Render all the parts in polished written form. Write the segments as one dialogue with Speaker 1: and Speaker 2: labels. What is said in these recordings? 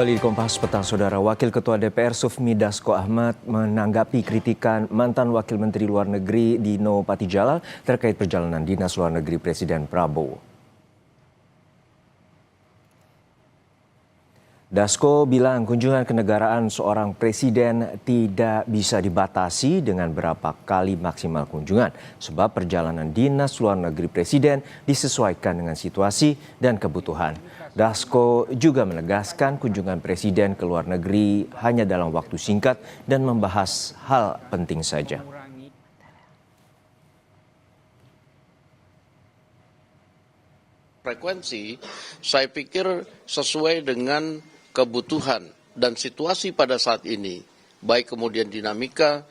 Speaker 1: Kali di Kompas Petang, Saudara, Wakil Ketua DPR Sufmi Dasko Ahmad menanggapi kritikan mantan Wakil Menteri Luar Negeri Dino Patijalal terkait perjalanan dinas luar negeri Presiden Prabowo. Dasko bilang kunjungan kenegaraan seorang presiden tidak bisa dibatasi dengan berapa kali maksimal kunjungan, sebab perjalanan dinas luar negeri presiden disesuaikan dengan situasi dan kebutuhan. Dasko juga menegaskan kunjungan presiden ke luar negeri hanya dalam waktu singkat dan membahas hal penting saja.
Speaker 2: Frekuensi, saya pikir sesuai dengan kebutuhan dan situasi pada saat ini, baik kemudian dinamika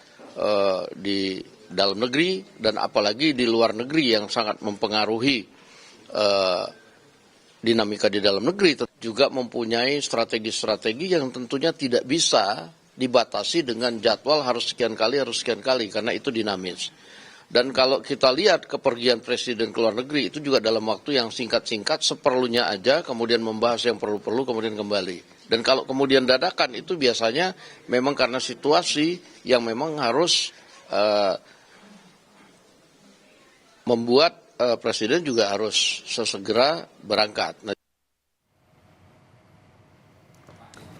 Speaker 2: di dalam negeri dan apalagi di luar negeri yang sangat mempengaruhi dinamika di dalam negeri, juga mempunyai strategi-strategi yang tentunya tidak bisa dibatasi dengan jadwal harus sekian kali, karena itu dinamis. Dan kalau kita lihat kepergian presiden ke luar negeri itu juga dalam waktu yang singkat-singkat, seperlunya aja, kemudian membahas yang perlu-perlu, kemudian kembali. Dan kalau kemudian dadakan itu biasanya memang karena situasi yang memang harus membuat presiden juga harus sesegera berangkat.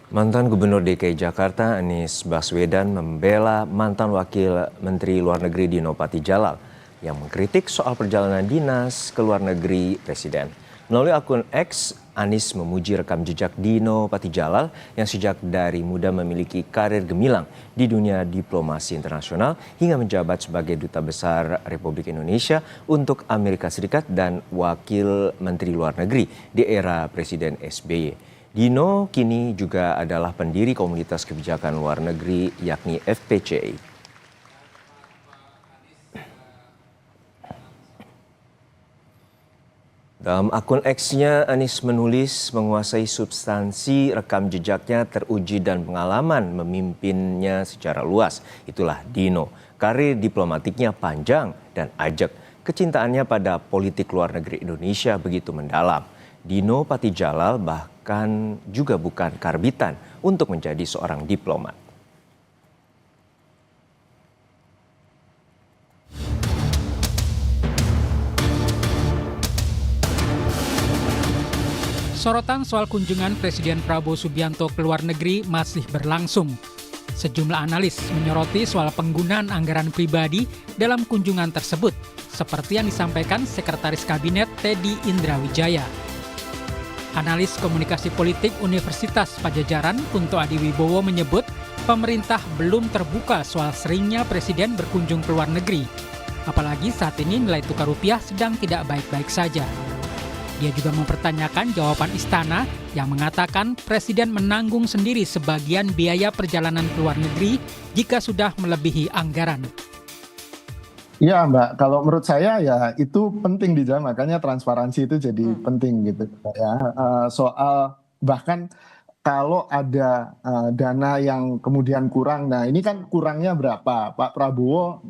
Speaker 1: Mantan Gubernur DKI Jakarta Anies Baswedan membela mantan Wakil Menteri Luar Negeri Dino Patijalal yang mengkritik soal perjalanan dinas ke luar negeri Presiden. Melalui akun X, Anies memuji rekam jejak Dino Patijalal yang sejak dari muda memiliki karir gemilang di dunia diplomasi internasional hingga menjabat sebagai Duta Besar Republik Indonesia untuk Amerika Serikat dan Wakil Menteri Luar Negeri di era Presiden SBY. Dino kini juga adalah pendiri Komunitas Kebijakan Luar Negeri yakni FPCI. Dalam akun X-nya, Anies menulis menguasai substansi rekam jejaknya teruji dan pengalaman memimpinnya secara luas. Itulah Dino. Karir diplomatiknya panjang dan ajak. Kecintaannya pada politik luar negeri Indonesia begitu mendalam. Dino Patijalal bahkan juga bukan karbitan untuk menjadi seorang diplomat.
Speaker 3: Sorotan soal kunjungan Presiden Prabowo Subianto ke luar negeri masih berlangsung. Sejumlah analis menyoroti soal penggunaan anggaran pribadi dalam kunjungan tersebut, seperti yang disampaikan Sekretaris Kabinet Teddy Indrawijaya. Analis komunikasi politik Universitas Padjadjaran Kunto Adiwibowo menyebut pemerintah belum terbuka soal seringnya presiden berkunjung ke luar negeri. Apalagi saat ini nilai tukar rupiah sedang tidak baik-baik saja. Dia juga mempertanyakan jawaban istana yang mengatakan presiden menanggung sendiri sebagian biaya perjalanan ke luar negeri jika sudah melebihi anggaran.
Speaker 4: Ya Mbak, kalau menurut saya ya itu penting dijaga, makanya transparansi itu jadi penting gitu ya. Soal bahkan kalau ada dana yang kemudian kurang, nah ini kan kurangnya berapa, Pak Prabowo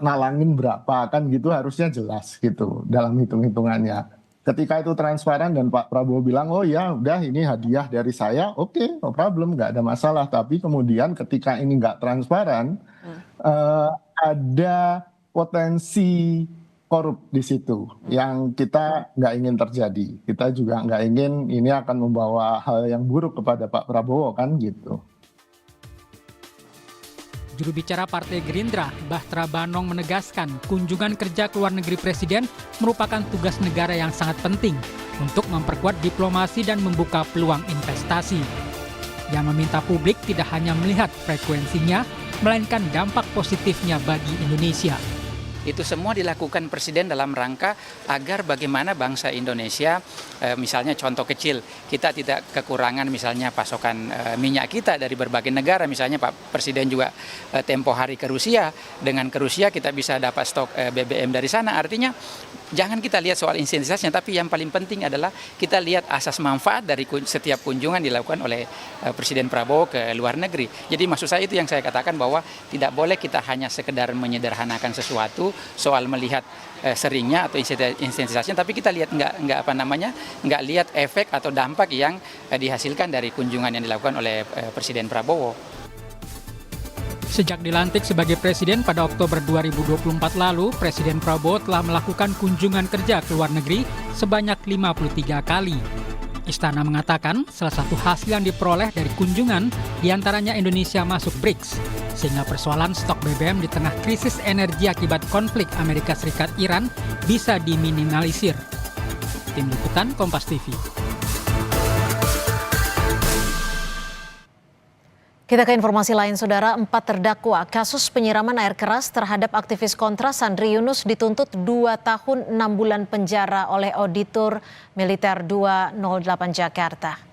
Speaker 4: nalangin berapa, kan gitu harusnya jelas gitu dalam hitung-hitungannya. Ketika itu transparan dan Pak Prabowo bilang, oh ya udah ini hadiah dari saya, oke, no problem, nggak ada masalah. Tapi kemudian ketika ini nggak transparan, ada potensi korup di situ yang kita nggak ingin terjadi. Kita juga nggak ingin ini akan membawa hal yang buruk kepada Pak Prabowo kan gitu.
Speaker 3: Juru bicara Partai Gerindra, Bahtera Banong menegaskan kunjungan kerja ke luar negeri presiden merupakan tugas negara yang sangat penting untuk memperkuat diplomasi dan membuka peluang investasi. Yang meminta publik tidak hanya melihat frekuensinya, melainkan dampak positifnya bagi Indonesia.
Speaker 5: Itu semua dilakukan Presiden dalam rangka agar bagaimana bangsa Indonesia, misalnya contoh kecil, kita tidak kekurangan misalnya pasokan minyak kita dari berbagai negara. Misalnya Pak Presiden juga tempo hari ke Rusia, dengan ke Rusia kita bisa dapat stok BBM dari sana. Artinya jangan kita lihat soal intensitasnya, tapi yang paling penting adalah kita lihat asas manfaat dari setiap kunjungan dilakukan oleh Presiden Prabowo ke luar negeri. Jadi maksud saya itu yang saya katakan bahwa tidak boleh kita hanya sekedar menyederhanakan sesuatu, soal melihat seringnya atau intensitasnya, tapi kita lihat nggak lihat efek atau dampak yang dihasilkan dari kunjungan yang dilakukan oleh Presiden Prabowo.
Speaker 3: Sejak dilantik sebagai presiden pada Oktober 2024 lalu, Presiden Prabowo telah melakukan kunjungan kerja ke luar negeri sebanyak 53 kali. Istana mengatakan salah satu hasil yang diperoleh dari kunjungan diantaranya Indonesia masuk BRICS, sehingga persoalan stok BBM di tengah krisis energi akibat konflik Amerika Serikat-Iran bisa diminimalisir. Tim Liputan Kompas TV.
Speaker 6: Kita ke informasi lain, Saudara. 4 terdakwa kasus penyiraman air keras terhadap aktivis Kontras Andri Yunus dituntut 2 tahun 6 bulan penjara oleh Auditor Militer 208 Jakarta.